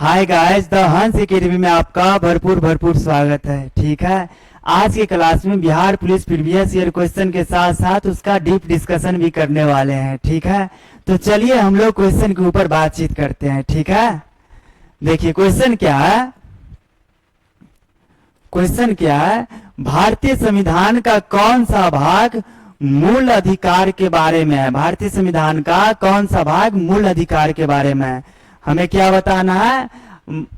Hi guys, the हंस academy में आपका भरपूर भरपूर स्वागत है। ठीक है, आज की क्लास में Bihar police previous year question के साथ साथ उसका डीप डिस्कशन भी करने वाले हैं। ठीक है, तो चलिए हम लोग क्वेश्चन के ऊपर बातचीत करते हैं। ठीक है, देखिए क्वेश्चन क्या है। क्वेश्चन क्या है, भारतीय संविधान का कौन सा भाग मूल अधिकार के बारे में है। भारतीय संविधान का कौन सा भाग मूल अधिकार के बारे में है। हमें क्या बताना है,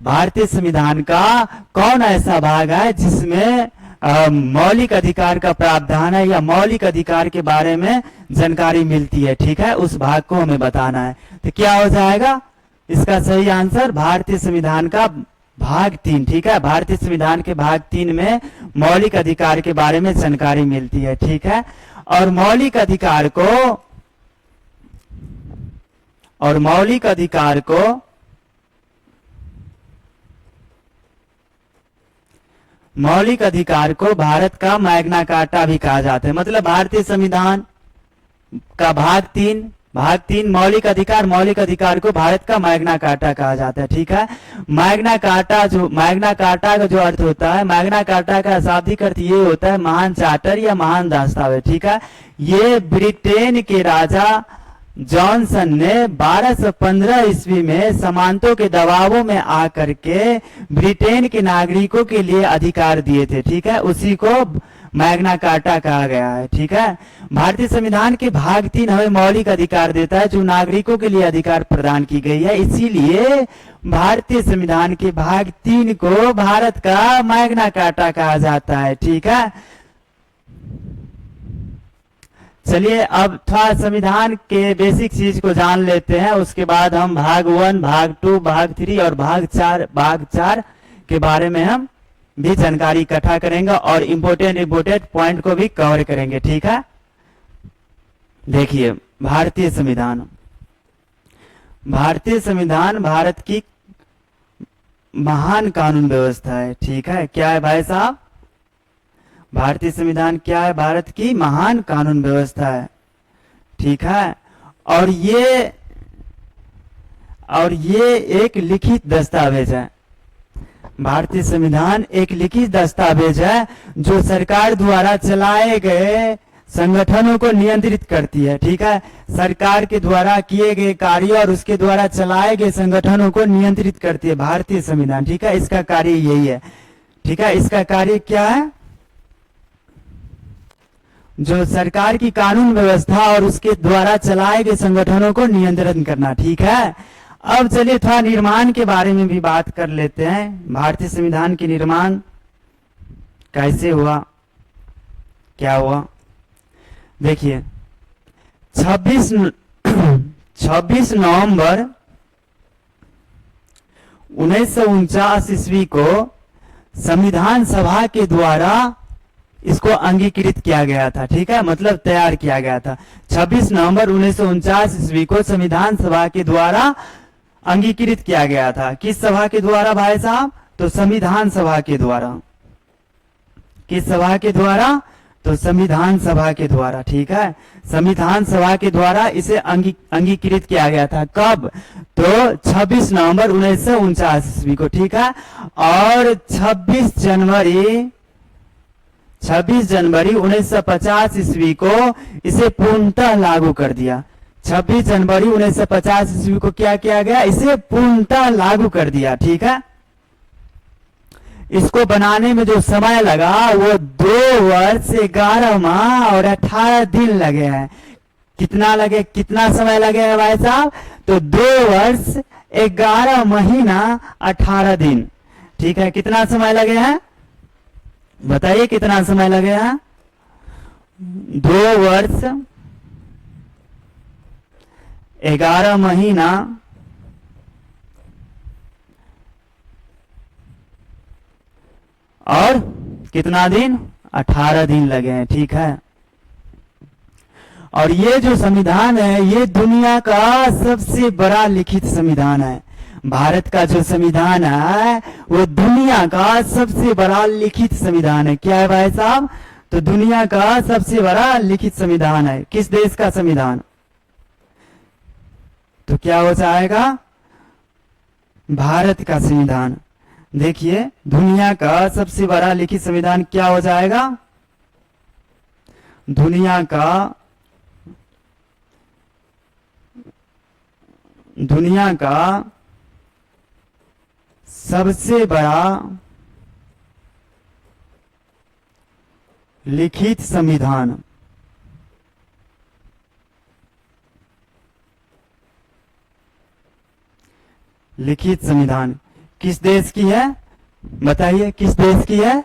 भारतीय संविधान का कौन ऐसा भाग है जिसमें मौलिक अधिकार का प्रावधान है या मौलिक अधिकार के बारे में जानकारी मिलती है। ठीक है, उस भाग को हमें बताना है। तो क्या हो जाएगा इसका सही आंसर, भारतीय संविधान का भाग 3। ठीक है, भारतीय संविधान के भाग 3 में मौलिक अधिकार के बारे में जानकारी मिलती है। ठीक है, और मौलिक अधिकार को भारत का मैग्ना कार्टा भी कहा जाता है। मतलब भारतीय संविधान का भाग 3 मौलिक अधिकार को भारत का मैग्ना कार्टा कहा जाता है। ठीक है, मैग्ना कार्टा का जो अर्थ होता है, मैग्ना कार्टा का शाब्दिक अर्थ ये होता है महान चार्टर या महान दस्तावेज। ठीक है, ये ब्रिटेन के राजा जॉनसन ने 1215 ईस्वी में सामंतों के दबावों में आकर के ब्रिटेन के नागरिकों के लिए अधिकार दिए थे। ठीक है, उसी को मैग्ना कार्टा कहा गया है। ठीक है, भारतीय संविधान के भाग 3 हमें मौलिक अधिकार देता है जो नागरिकों के लिए अधिकार प्रदान की गई है। इसीलिए भारतीय संविधान के भाग 3 को भारत का मैग्ना कार्टा कहा जाता है। ठीक है, चलिए अब थोड़ा संविधान के बेसिक चीज को जान लेते हैं। उसके बाद हम भाग 1, भाग 2, भाग 3 और भाग 4 के बारे में हम भी जानकारी इकट्ठा करेंगे और इम्पोर्टेंट पॉइंट को भी कवर करेंगे। ठीक है, देखिए भारतीय संविधान भारत की महान कानून व्यवस्था है। ठीक है, क्या है भाई साहब, भारतीय संविधान क्या है, भारत की महान कानून व्यवस्था है। ठीक है, और ये एक लिखित दस्तावेज है। भारतीय संविधान एक लिखित दस्तावेज है जो सरकार द्वारा चलाए गए संगठनों को नियंत्रित करती है। ठीक है, सरकार के द्वारा किए गए कार्य और उसके द्वारा चलाए गए संगठनों को नियंत्रित करती है भारतीय संविधान। ठीक है, इसका कार्य यही है। ठीक है, इसका कार्य क्या है, जो सरकार की कानून व्यवस्था और उसके द्वारा चलाए गए संगठनों को नियंत्रण करना। ठीक है, अब चलिए थोड़ा निर्माण के बारे में भी बात कर लेते हैं। भारतीय संविधान के निर्माण कैसे हुआ, क्या हुआ। देखिए 26 नवंबर 1949 ईस्वी को संविधान सभा के द्वारा इसको अंगीकृत किया गया था। ठीक है, मतलब तैयार किया गया था। 26 नवंबर 1949 ईस्वी को संविधान सभा के द्वारा अंगीकृत किया गया था। किस सभा के द्वारा भाई साहब, तो संविधान सभा के द्वारा। किस सभा के द्वारा, तो संविधान सभा के द्वारा। ठीक है, संविधान सभा के द्वारा इसे अंगीकृत किया गया था। कब, तो 26 नवंबर 1949 ईस्वी को। ठीक है, और 26 जनवरी 1950 ईस्वी को इसे पूर्णतः लागू कर दिया। 26 जनवरी 1950 ईस्वी को क्या किया गया, इसे पूर्णतः लागू कर दिया। ठीक है, इसको बनाने में जो समय लगा वो 2 वर्ष 11 माह और 18 दिन लगे हैं। कितना समय लगे है भाई साहब, तो 2 वर्ष 11 महीना 18 दिन। ठीक है, कितना समय लगे हैं, बताइए कितना समय लगे हैं, 2 वर्ष 11 महीना और कितना दिन, 18 दिन लगे हैं। ठीक है, और ये जो संविधान है ये दुनिया का सबसे बड़ा लिखित संविधान है। भारत का जो संविधान है वो दुनिया का सबसे बड़ा लिखित संविधान है। क्या है भाई साहब, तो दुनिया का सबसे बड़ा लिखित संविधान है। किस देश का संविधान, तो क्या हो जाएगा, भारत का संविधान। देखिए दुनिया का सबसे बड़ा लिखित संविधान क्या हो जाएगा? दुनिया का सबसे बड़ा लिखित संविधान। लिखित संविधान किस देश की है? बताइए किस देश की है?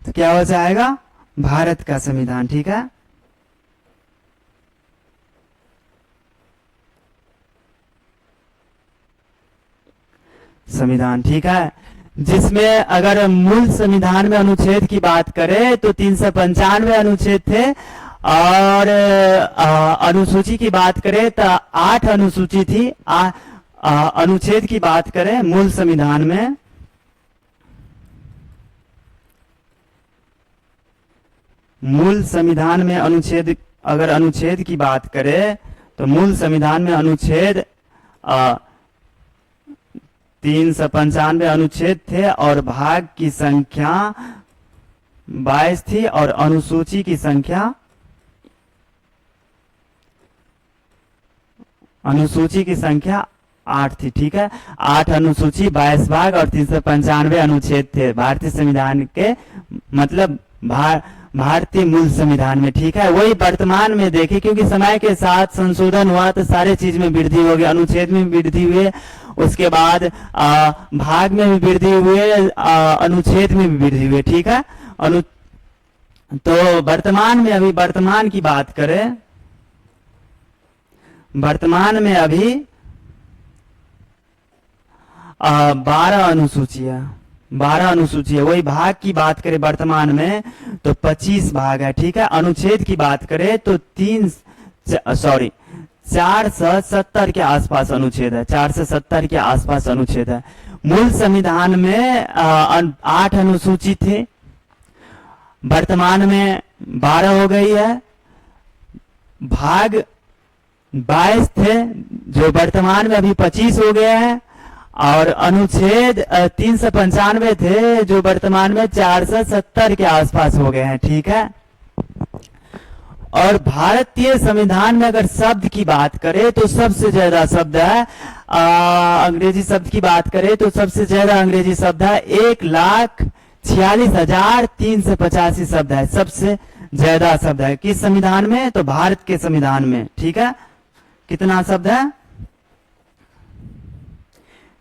तो क्या हो जाएगा? भारत का संविधान। ठीक है, संविधान। ठीक है, जिसमें अगर मूल संविधान में अनुच्छेद की बात करें तो 395 अनुच्छेद थे, और अनुसूची की बात करें तो 8 अनुसूची थी। अनुच्छेद की बात करें मूल संविधान में, मूल संविधान में अनुच्छेद, अगर अनुच्छेद की बात करें तो मूल संविधान में अनुच्छेद 395 अनुच्छेद थे, और भाग की संख्या 22 थी, और अनुसूची की संख्या 8 थी। ठीक है, 8 अनुसूची, 22 भाग और 395 अनुच्छेद थे भारतीय संविधान के, मतलब भारतीय मूल संविधान में। ठीक है, वही वर्तमान में देखे, क्योंकि समय के साथ संशोधन हुआ तो सारे चीज में वृद्धि हो गई, अनुच्छेद में वृद्धि हुए, उसके बाद भाग में भी वृद्धि हुए, अनुच्छेद में भी वृद्धि हुए। ठीक है, तो वर्तमान में, अभी वर्तमान की बात करें, वर्तमान में अभी 12 अनुसूची है, 12 अनुसूची है। वही भाग की बात करें वर्तमान में तो 25 भाग है। ठीक है, अनुच्छेद की बात करें तो 470 के आसपास अनुच्छेद है, 470 के आसपास अनुच्छेद है। मूल संविधान में 8 अनुसूची थे, वर्तमान में 12 हो गई है। भाग 22 थे जो वर्तमान में अभी 25 हो गए हैं, और अनुच्छेद 395 थे जो वर्तमान में 470 के आसपास हो गए हैं। ठीक है, और भारतीय संविधान में अगर शब्द की बात करें तो सबसे ज्यादा शब्द है, अंग्रेजी शब्द की बात करें तो सबसे ज्यादा अंग्रेजी शब्द है, 1,46,385 शब्द है, सबसे ज्यादा शब्द है। किस संविधान में? तो भारत के संविधान में। ठीक है, कितना शब्द है?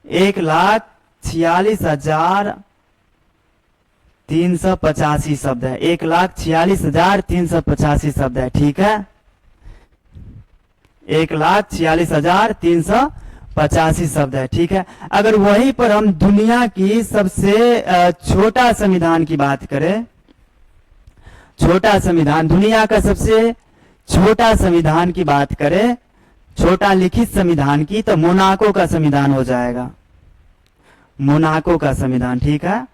1,46,385 शब्द है, 1,46,385 शब्द है। ठीक है, 1,46,385 शब्द है। ठीक है, अगर वहीं पर हम दुनिया की सबसे छोटा संविधान की बात करें, छोटा संविधान, दुनिया का सबसे छोटा संविधान की बात करें, छोटा लिखित संविधान की, तो मोनाको का संविधान हो जाएगा, मोनाको का संविधान। ठीक है,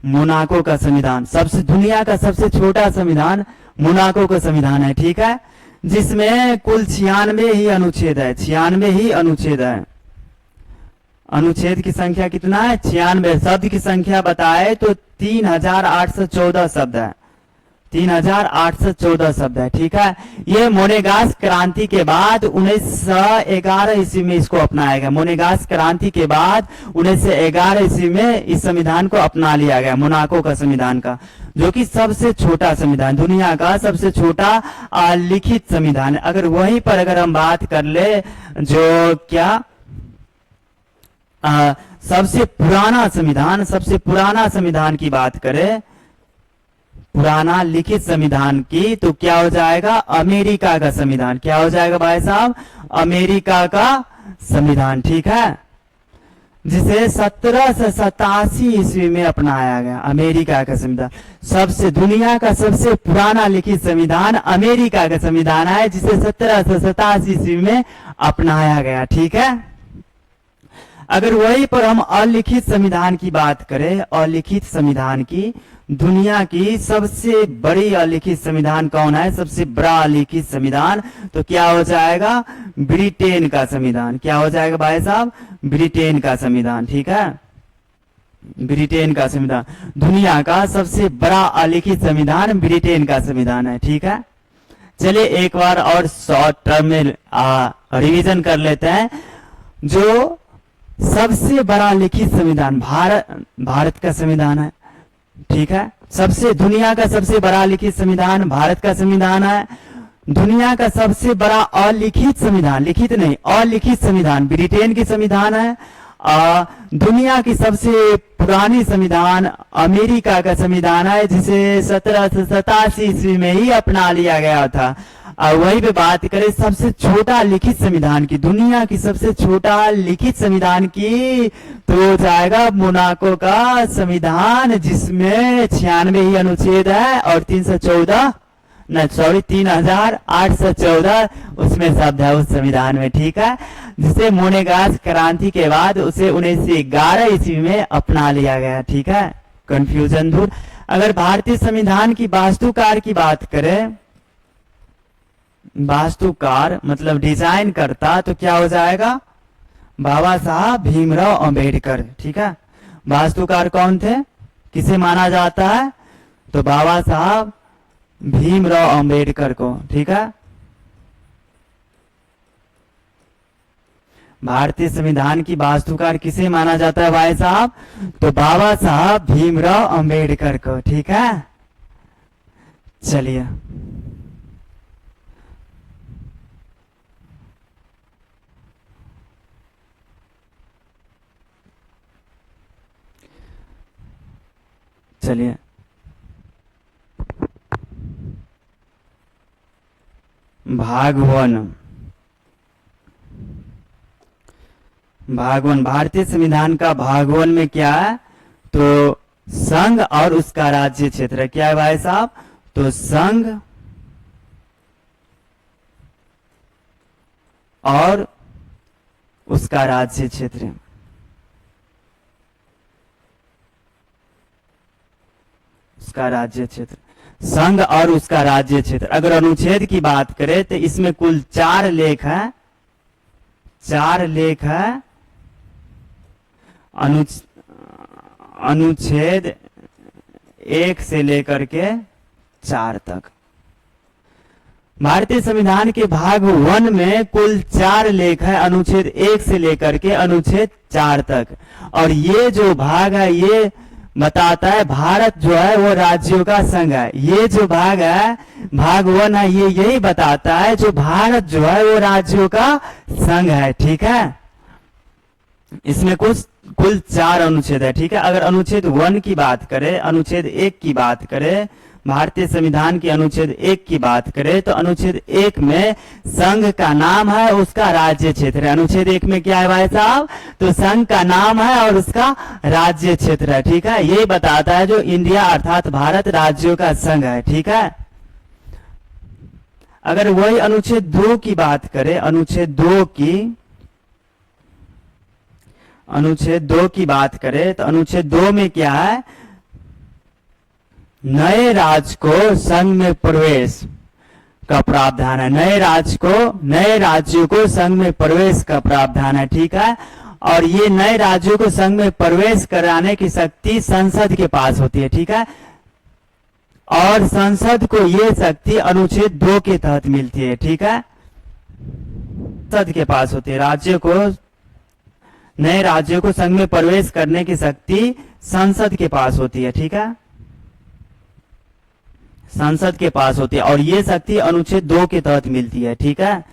मोनाको का संविधान, सबसे दुनिया का सबसे छोटा संविधान मोनाको का संविधान है। ठीक है, जिसमें कुल 96 ही अनुच्छेद है, 96 ही अनुच्छेद है। अनुच्छेद की संख्या कितना है? 96। शब्द की संख्या बताए तो 3,814 शब्द है, 3,814 शब्द है। ठीक है, ये मोनेगास क्रांति के बाद 1911 ईस्वी में इसको अपनाया गया। मोनेगास क्रांति के बाद 1911 ईस्वी में इस संविधान को अपना लिया गया, मोनाको का संविधान का, जो कि सबसे छोटा संविधान, दुनिया का सबसे छोटा लिखित संविधान है। अगर वहीं पर अगर हम बात कर ले जो क्या सबसे पुराना संविधान, सबसे पुराना संविधान की बात करें, पुराना लिखित संविधान की, तो क्या हो जाएगा? अमेरिका का संविधान। क्या हो जाएगा भाई साहब? अमेरिका का संविधान। ठीक है, जिसे 1787 ईस्वी में अपनाया गया, अमेरिका का संविधान। सबसे दुनिया का सबसे पुराना लिखित संविधान अमेरिका का संविधान है, जिसे 1787 ईस्वी में अपनाया गया। ठीक है, अगर वहीं पर हम अलिखित संविधान की बात करें, अलिखित संविधान की, दुनिया की सबसे बड़ी अलिखित संविधान कौन है, सबसे बड़ा अलिखित संविधान, तो क्या हो जाएगा, ब्रिटेन का संविधान। क्या हो जाएगा भाई साहब, ब्रिटेन का संविधान। ठीक है, ब्रिटेन का संविधान, दुनिया का सबसे बड़ा अलिखित संविधान ब्रिटेन का संविधान है। ठीक है, चलिए एक बार और शॉर्ट टर्म में रिवीजन कर लेते हैं। जो सबसे बड़ा लिखित संविधान भारत का संविधान है। ठीक है, सबसे दुनिया का सबसे बड़ा लिखित संविधान भारत का संविधान है। दुनिया का सबसे बड़ा अलिखित संविधान, लिखित नहीं अलिखित संविधान ब्रिटेन की संविधान है। दुनिया की सबसे पुरानी संविधान अमेरिका का संविधान है, जिसे 1787 ईस्वी में ही अपना लिया गया था। और वही पे बात करें सबसे छोटा लिखित संविधान की, दुनिया की सबसे छोटा लिखित संविधान की, तो हो जाएगा मोनाको का संविधान, जिसमें 96 ही अनुच्छेद है और 314 न सॉरी 3814 उसमें शब्द है उस संविधान में। ठीक है, जिसे मोनेगास क्रांति के बाद उसे 1911 ईस्वी में अपना लिया गया। ठीक है, कंफ्यूजन दूर। अगर भारतीय संविधान की वास्तुकार की बात करें, वास्तुकार मतलब डिजाइन करता, तो क्या हो जाएगा, बाबा साहब भीमराव अंबेडकर। ठीक है, वास्तुकार कौन थे, किसे माना जाता है, तो बाबा साहब भीमराव अंबेडकर को। ठीक है, भारतीय संविधान की वास्तुकार किसे माना जाता है भाई साहब, तो बाबा साहब भीमराव अंबेडकर को। ठीक है, चलिए चलिए भाग वन, भाग वन भारतीय संविधान का भाग वन में क्या है, तो संघ और उसका राज्य क्षेत्र। क्या है भाई साहब, तो संघ और उसका राज्य क्षेत्र, उसका राज्य क्षेत्र, संघ और उसका राज्य क्षेत्र। अगर अनुच्छेद की बात करें तो इसमें कुल 4 लेख है, 4 लेख है। अनुच्छेद 1 से लेकर के 4 तक। भारतीय संविधान के भाग 1 में कुल 4 लेख है, अनुच्छेद 1 से लेकर के अनुच्छेद 4 तक। और ये जो भाग है ये बताता है भारत जो है वो राज्यों का संघ है। ये जो भाग है भाग 1 है, ये यही बताता है जो भारत जो है वो राज्यों का संघ है। ठीक है, इसमें कुल 4 अनुच्छेद है। ठीक है, अगर अनुच्छेद 1 की बात करें, अनुच्छेद 1 की बात करें, भारतीय संविधान की अनुच्छेद 1 की बात करें, तो अनुच्छेद 1 में संघ का नाम है, उसका राज्य क्षेत्र है। अनुच्छेद 1 में क्या है भाई साहब, तो संघ का नाम है और उसका राज्य क्षेत्र है। ठीक है, ये बताता है जो इंडिया अर्थात भारत राज्यों का संघ है। ठीक है, अगर वही अनुच्छेद 2 की बात करें, अनुच्छेद 2 की बात करें, तो अनुच्छेद 2 में क्या है, नए राज्य को संघ में प्रवेश का प्रावधान है। नए राज्यों को संघ में प्रवेश का प्रावधान है। ठीक है, और ये नए राज्यों को संघ में प्रवेश कराने की शक्ति संसद के पास होती है। ठीक है, और संसद को ये शक्ति अनुच्छेद 2 के तहत मिलती है। ठीक है, संसद के पास होती है, नए राज्यों को संघ में प्रवेश करने की शक्ति संसद के पास होती है। ठीक है, संसद के पास होती है और ये शक्ति अनुच्छेद 2 के तहत मिलती है। ठीक है,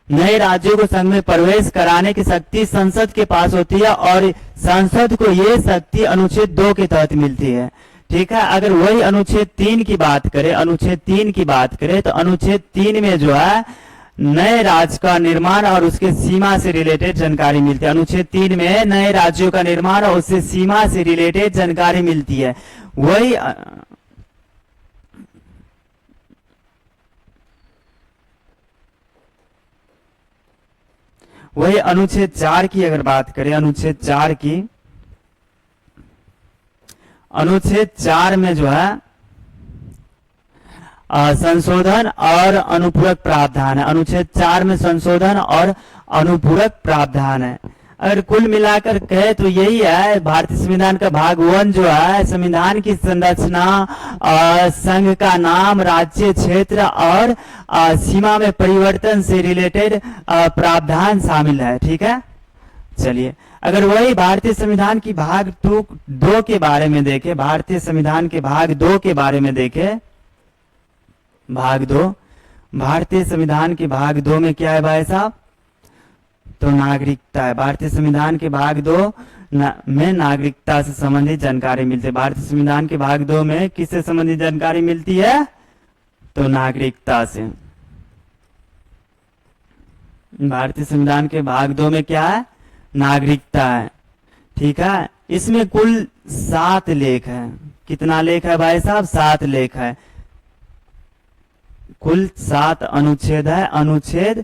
नए राज्यों को संघ में प्रवेश कराने की शक्ति संसद के पास होती है और संसद को ये शक्ति अनुच्छेद 2 के तहत मिलती है। ठीक है, अगर वही अनुच्छेद 3 की बात करें, अनुच्छेद 3 की बात करें, तो अनुच्छेद 3 में जो है नए राज्य का निर्माण और उसके सीमा से रिलेटेड जानकारी मिलती है। अनुच्छेद 3 में नए राज्यों का निर्माण और उससे सीमा से रिलेटेड जानकारी मिलती है। वही अनुच्छेद 4 की अगर बात करें, अनुच्छेद 4 की, अनुच्छेद 4 में जो है संशोधन और अनुपूरक प्रावधान है। अनुच्छेद 4 में संशोधन और अनुपूरक प्रावधान है। अगर कुल मिलाकर कहे तो यही है, भारतीय संविधान का भाग 1 जो है संविधान की संरचना, संघ का नाम, राज्य, क्षेत्र और सीमा में परिवर्तन से रिलेटेड प्रावधान शामिल है। ठीक है, चलिए अगर वही भारतीय संविधान की भाग 2 के बारे में देखें, भारतीय संविधान के भाग 2 के बारे में देखें, भाग 2, भारतीय संविधान के भाग 2 में क्या है भाई साहब, तो नागरिकता है। भारतीय संविधान के भाग 2 में नागरिकता से संबंधित जानकारी मिलती है। भारतीय संविधान के भाग 2 में किससे संबंधित जानकारी मिलती है, तो नागरिकता से। भारतीय संविधान के भाग 2 में क्या है, नागरिकता है। ठीक है, इसमें कुल 7 लेख है। कितना लेख है भाई साहब, 7 लेख है। कुल 7 अनुच्छेद है। अनुच्छेद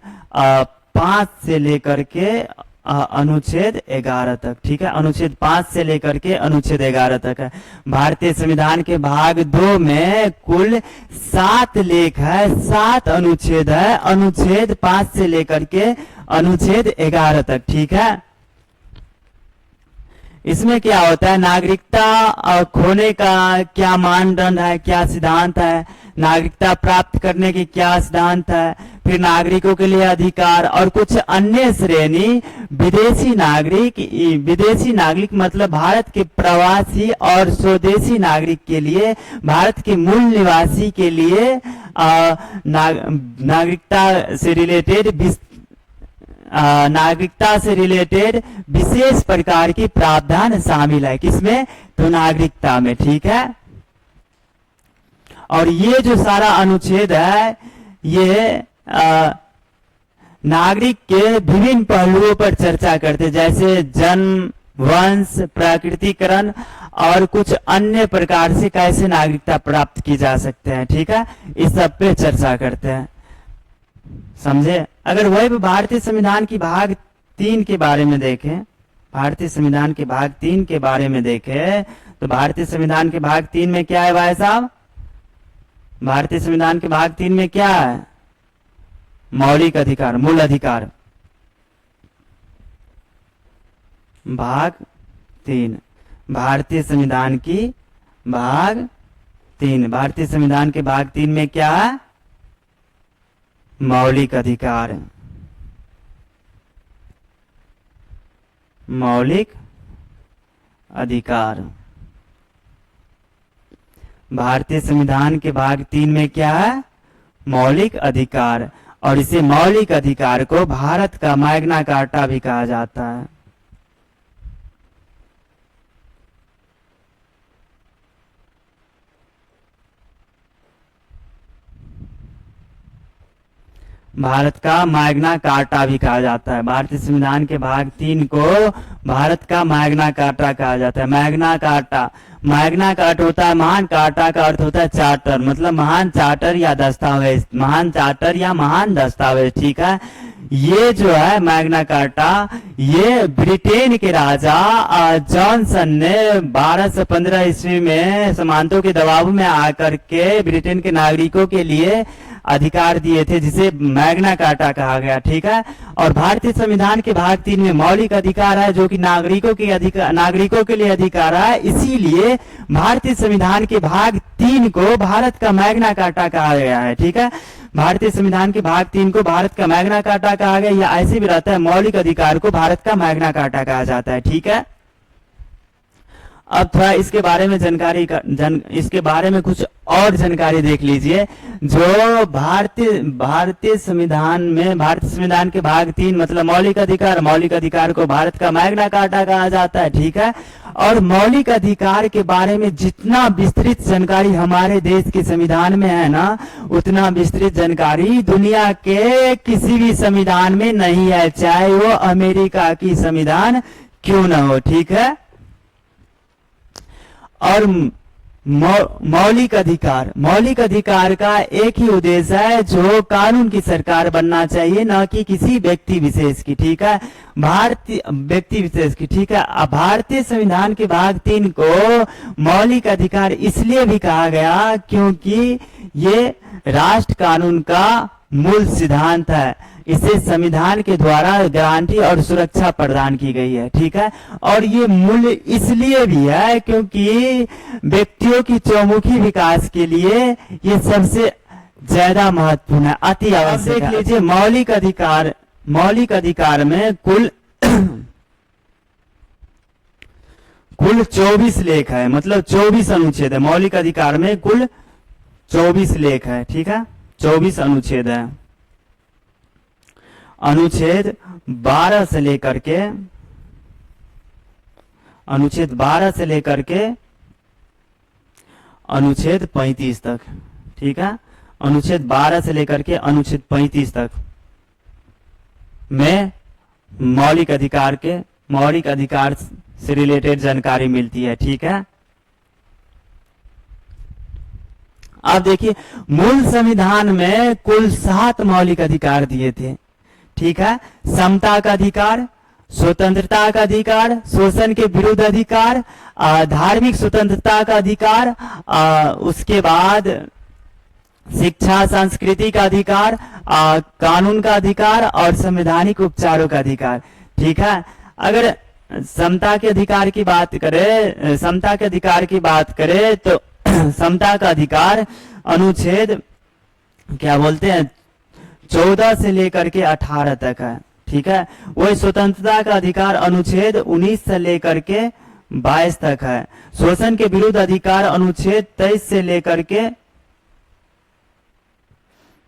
5 से लेकर के अनुच्छेद 11 तक। ठीक है, अनुच्छेद 5 से लेकर के अनुच्छेद 11 तक है। भारतीय संविधान के भाग 2 में कुल 7 लेख है, 7 अनुच्छेद है, अनुच्छेद 5 से लेकर के अनुच्छेद 11 तक। ठीक है, इसमें क्या होता है, नागरिकता खोने का क्या मानदंड है, क्या सिद्धांत है, नागरिकता प्राप्त करने की क्या सिद्धांत है, फिर नागरिकों के लिए अधिकार और कुछ अन्य श्रेणी, विदेशी नागरिक मतलब भारत के प्रवासी और स्वदेशी नागरिक के लिए, भारत के मूल निवासी के लिए नागरिकता से रिलेटेड विशेष प्रकार की प्रावधान शामिल है। किसमें, तो नागरिकता में। ठीक है, और ये जो सारा अनुच्छेद है ये नागरिक के विभिन्न पहलुओं पर चर्चा करते, जैसे जन्म, वंश, प्राकृतिकरण और कुछ अन्य प्रकार से कैसे नागरिकता प्राप्त की जा सकते हैं। ठीक है, इस सब पे चर्चा करते हैं, समझे। अगर वही भारतीय संविधान की भाग 3 के बारे में देखें, भारतीय संविधान के भाग 3 के बारे में देखें, तो भारतीय संविधान के भाग 3 में क्या है भाई साहब, भारतीय संविधान के भाग 3 में क्या है, मौलिक अधिकार, मूल अधिकार। भाग 3 भारतीय संविधान की भाग 3, भारतीय संविधान के भाग 3 में क्या है, मौलिक अधिकार, मौलिक अधिकार। भारतीय संविधान के भाग 3 में क्या है, मौलिक अधिकार, और इसे मौलिक अधिकार को भारत का मैग्ना कार्टा भी कहा जाता है। भारत का मैग्ना कार्टा भी कहा जाता है। भारतीय संविधान के भाग 3 को भारत का मैग्ना कार्टा कहा जाता है। मैग्ना कार्टा, मैग्ना कार्ट होता है महान, कार्टा का अर्थ होता है चार्टर, मतलब महान चार्टर या दस्तावेज, महान चार्टर या महान दस्तावेज। ठीक है, ये जो है मैग्ना कार्टा, ये ब्रिटेन के राजा जॉनसन ने 1215 ईस्वी में सामंतों के दबाव में आकर के ब्रिटेन के नागरिकों के लिए अधिकार दिए थे, जिसे मैग्ना कार्टा कहा गया। ठीक है, और भारतीय संविधान के भाग 3 में मौलिक अधिकार है, जो कि नागरिकों के लिए अधिकार है। इसीलिए भारतीय संविधान के भाग 3 को भारत का मैग्ना कार्टा कहा गया है। ठीक है, भारतीय संविधान के भाग 3 को भारत का मैग्ना कार्टा कहा गया, या ऐसे भी रहता है मौलिक अधिकार को भारत का मैग्ना कार्टा कहा जाता है। ठीक है, अब थोड़ा इसके बारे में इसके बारे में कुछ और जानकारी देख लीजिए। जो भारतीय संविधान के भाग 3 मतलब मौलिक अधिकार को भारत का मैग्ना कार्टा कहा जाता है। ठीक है, और मौलिक अधिकार के बारे में जितना विस्तृत जानकारी हमारे देश के संविधान में है ना, उतना विस्तृत जानकारी दुनिया के किसी भी संविधान में नहीं है, चाहे वो अमेरिका की संविधान क्यों ना हो। ठीक है, और मौलिक अधिकार, मौलिक अधिकार का एक ही उद्देश्य है, जो कानून की सरकार बनना चाहिए, न कि किसी व्यक्ति विशेष की। ठीक है, भारतीय व्यक्ति विशेष की। ठीक है, अब भारतीय संविधान के भाग 3 को मौलिक अधिकार इसलिए भी कहा गया क्योंकि ये राष्ट्र कानून का मूल सिद्धांत है। इसे संविधान के द्वारा गारंटी और सुरक्षा प्रदान की गई है। ठीक है, और ये मूल्य इसलिए भी है क्योंकि व्यक्तियों की चौमुखी विकास के लिए ये सबसे ज्यादा महत्वपूर्ण है, अति आवश्यक है। देख लीजिए, मौलिक अधिकार, मौलिक अधिकार में कुल कुल 24 लेख है, मतलब 24 अनुच्छेद है। मौलिक अधिकार में कुल 24 लेख है। ठीक है, 24 अनुच्छेद है। अनुच्छेद 12 से लेकर के, अनुच्छेद 12 से लेकर के अनुच्छेद 35 तक। ठीक है, अनुच्छेद 12 से लेकर के अनुच्छेद 35 तक में मौलिक अधिकार से रिलेटेड जानकारी मिलती है। ठीक है, अब देखिए, मूल संविधान में कुल 7 मौलिक अधिकार दिए थे। ठीक है, समता का अधिकार, स्वतंत्रता का अधिकार, शोषण के विरुद्ध अधिकार, धार्मिक स्वतंत्रता का अधिकार, उसके बाद शिक्षा संस्कृति का अधिकार, कानून का अधिकार और संवैधानिक उपचारों का अधिकार। ठीक है, अगर समता के अधिकार की बात करें, समता के अधिकार की बात करें तो समता का अधिकार अनुच्छेद क्या बोलते हैं 14 से लेकर के 18 तक है। ठीक है, वही स्वतंत्रता का अधिकार अनुच्छेद 19 से लेकर के 22 तक है। शोषण के विरुद्ध अधिकार अनुच्छेद 23 से लेकर के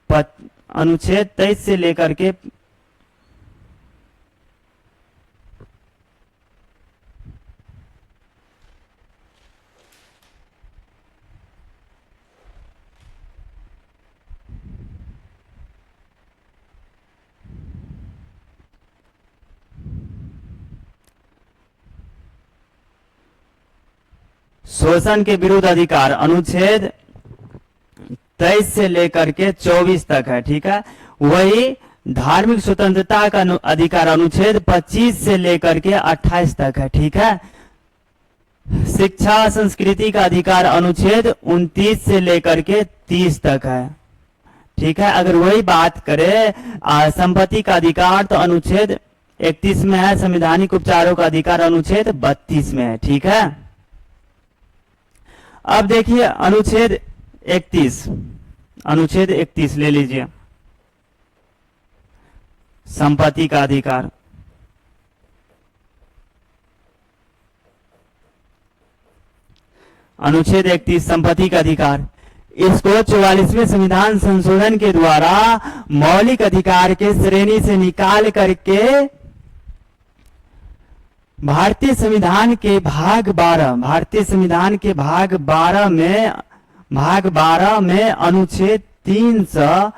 अनुच्छेद 23 से लेकर के शोषण के विरुद्ध अधिकार अनुच्छेद 23 से लेकर के 24 तक है। ठीक है, वही धार्मिक स्वतंत्रता का अधिकार अनुच्छेद 25 से लेकर के 28 तक है। ठीक है, शिक्षा संस्कृति का अधिकार अनुच्छेद 29 से लेकर के 30 तक है। ठीक है, अगर वही बात करें संपत्ति का अधिकार तो अनुच्छेद 31 में है। संवैधानिक उपचारों का अधिकार अनुच्छेद 32 में है। ठीक है, अब देखिए अनुच्छेद 31, अनुच्छेद 31 ले लीजिए, संपत्ति का अधिकार। अनुच्छेद 31 संपत्ति का अधिकार, इसको 44वें संविधान संशोधन के द्वारा मौलिक अधिकार के श्रेणी से निकाल करके भारतीय संविधान के भाग 12, भारतीय संविधान के भाग 12 में अनुच्छेद 300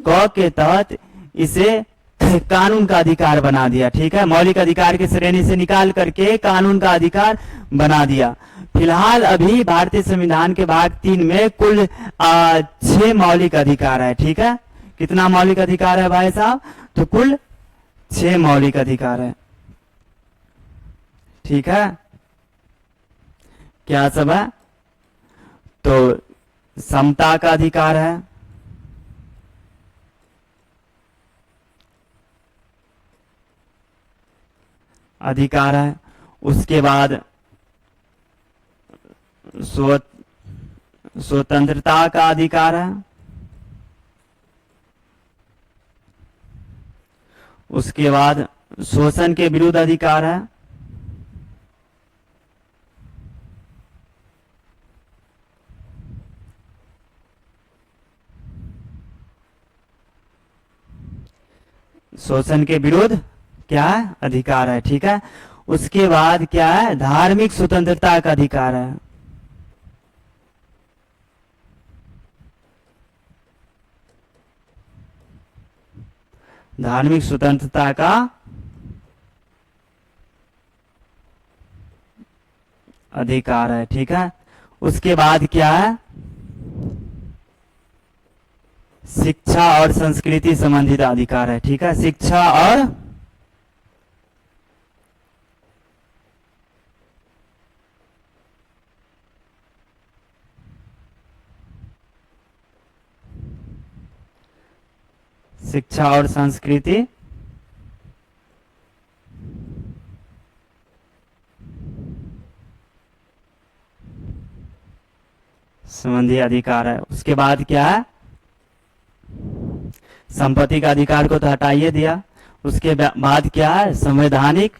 क के तहत इसे कानून का अधिकार बना दिया। ठीक है, मौलिक अधिकार की श्रेणी से निकाल करके कानून का अधिकार बना दिया। फिलहाल अभी भारतीय संविधान के भाग 3 में कुल 6 मौलिक अधिकार है। ठीक है, कितना मौलिक अधिकार है भाई साहब? तो कुल 6 मौलिक अधिकार है। ठीक है, क्या सब है? तो समता का अधिकार है, उसके बाद स्वतंत्रता का अधिकार है, उसके बाद शोषण के विरुद्ध अधिकार है, शोषण के विरुद्ध क्या है? अधिकार है। ठीक है, उसके बाद क्या है? धार्मिक स्वतंत्रता का अधिकार है, धार्मिक स्वतंत्रता का अधिकार है। ठीक है, उसके बाद क्या है, शिक्षा और संस्कृति संबंधित अधिकार है। ठीक है, शिक्षा और संस्कृति संबंधी अधिकार है। उसके बाद क्या है, संपत्ति का अधिकार को तो हटाइए दिया। उसके बाद क्या है, संवैधानिक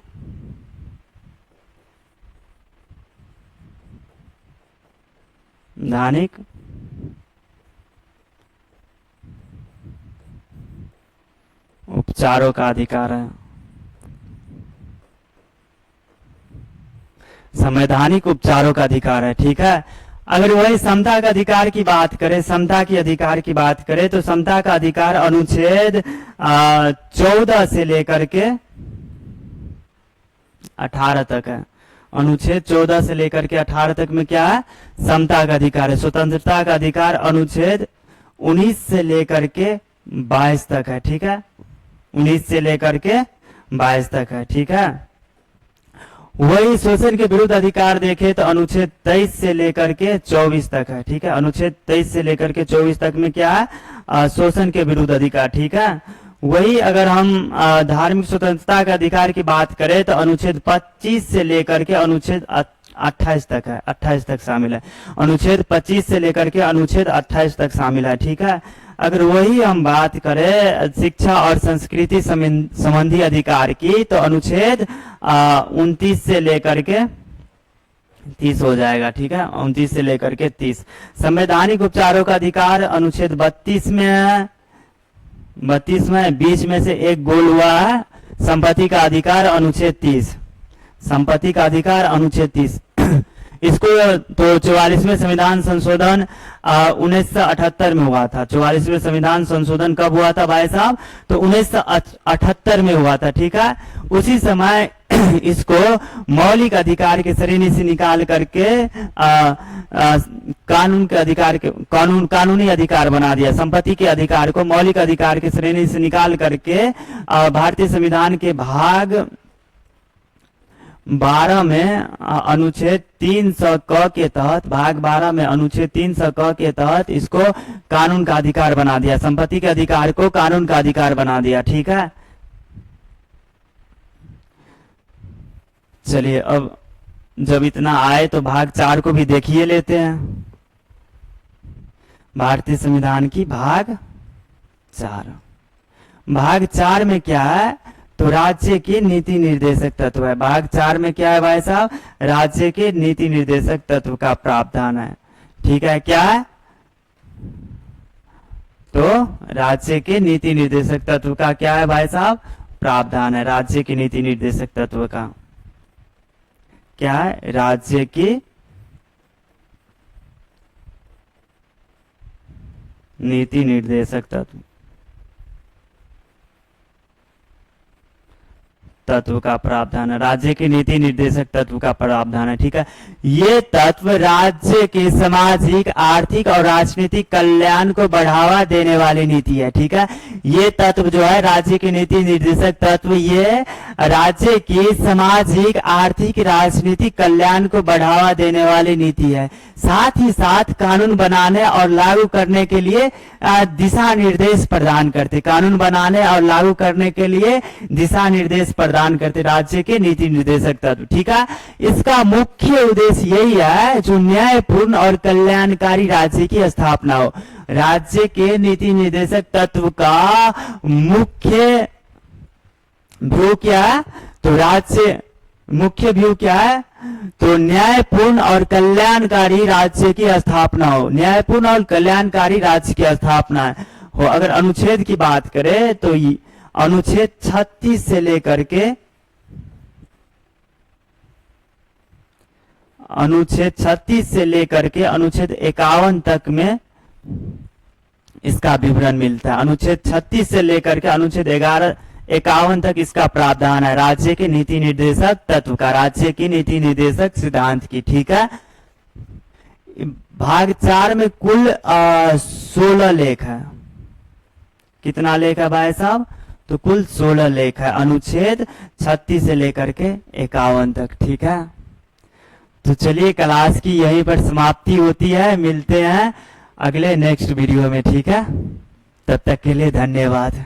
उपचारों का अधिकार है। संवैधानिक उपचारों का अधिकार है। ठीक है, अगर वही समता का अधिकार की बात करें, समता की अधिकार की बात करें, तो समता का अधिकार अनुच्छेद 14 से लेकर के 18 तक है। अनुच्छेद 14 से लेकर के 18 तक में क्या है, समता का अधिकार है। स्वतंत्रता का अधिकार अनुच्छेद 19 से लेकर के 22 तक है। ठीक है, 19 से लेकर के 22 तक है। ठीक है, वही शोषण के विरुद्ध अधिकार देखे तो अनुच्छेद 23 से लेकर के 24 तक है। ठीक है, अनुच्छेद 23 से लेकर के 24 तक में क्या है, शोषण के विरुद्ध अधिकार। ठीक है, वही अगर हम धार्मिक स्वतंत्रता के अधिकार की बात करें तो अनुच्छेद 25 से लेकर के अनुच्छेद 28 तक है, 28 तक शामिल है। अनुच्छेद 25 से लेकर के अनुच्छेद 28 तक शामिल है। ठीक है, अगर वही हम बात करें शिक्षा और संस्कृति संबंधी अधिकार की तो अनुच्छेद 29 से लेकर के 30 हो जाएगा। ठीक है, 29 से लेकर के 30। संवैधानिक उपचारों का अधिकार अनुच्छेद 32 में है, 32 में बीच में से एक गोल हुआ है। संपत्ति का अधिकार अनुच्छेद 30, संपत्ति का अधिकार अनुच्छेद 30। इसको तो 44वें संविधान संशोधन 1978 में हुआ था। 44वें संविधान संशोधन कब हुआ था भाई साहब, तो 1978 में हुआ था। ठीक है, उसी समय इसको मौलिक अधिकार के श्रेणी से निकाल करके कानून के अधिकार के कानूनी अधिकार बना दिया। संपत्ति के अधिकार को मौलिक अधिकार के श्रेणी से निकाल करके भारतीय संविधान के भाग 12 में अनुच्छेद 300 क के तहत, भाग 12 में अनुच्छेद 300 क के तहत इसको कानून का अधिकार बना दिया। संपत्ति के अधिकार को कानून का अधिकार बना दिया। ठीक है, चलिए अब जब इतना आए तो भाग 4 को भी देखिए लेते हैं। भारतीय संविधान की भाग 4, भाग 4 में क्या है, तो राज्य के नीति निर्देशक तत्व है। भाग 4 में क्या है भाई साहब, राज्य के नीति निर्देशक तत्व का प्रावधान है। ठीक है, क्या है, तो राज्य के नीति निर्देशक तत्व का क्या है भाई साहब, प्रावधान है। राज्य के नीति निर्देशक तत्व का क्या है, राज्य की नीति निर्देशक तत्व का प्रावधान है। राज्य के नीति निर्देशक तत्व का प्रावधान है। ठीक है, ये तत्व राज्य के सामाजिक, आर्थिक और राजनीतिक कल्याण को बढ़ावा देने वाली नीति है। ठीक है, ये तत्व जो है राज्य के नीति निर्देशक तत्व, ये राज्य की सामाजिक, आर्थिक, राजनीतिक कल्याण को बढ़ावा देने वाली नीति है। साथ ही साथ कानून बनाने और लागू करने के लिए दिशा निर्देश प्रदान करते, कानून बनाने और लागू करने के लिए दिशा निर्देश प्रदान करते राज्य के नीति निर्देशक तत्व। ठीक है, इसका मुख्य उद्देश्य यही है जो न्यायपूर्ण और कल्याणकारी राज्य की स्थापना हो। राज्य के नीति निर्देशक तत्व का मुख्य व्यू क्या है, तो राज्य मुख्य व्यू क्या है, तो न्यायपूर्ण और कल्याणकारी राज्य की स्थापना हो। न्यायपूर्ण और कल्याणकारी राज्य की स्थापना हो। अगर अनुच्छेद की बात करें तो अनुच्छेद 36 से लेकर के अनुच्छेद 36 से लेकर के अनुच्छेद 51 तक में इसका विवरण मिलता है। अनुच्छेद 36 से लेकर के अनुच्छेद 51 तक इसका प्रावधान है राज्य के नीति निर्देशक तत्व का, राज्य की नीति निर्देशक सिद्धांत की। ठीक है, भाग 4 में कुल 16 लेख है। कितना लेख है भाई साहब? तो कुल 16 लेख है, अनुच्छेद 36 से लेकर के 51 तक। ठीक है, तो चलिए क्लास की यहीं पर समाप्ति होती है। मिलते हैं अगले नेक्स्ट वीडियो में। ठीक है, तब तक के लिए धन्यवाद।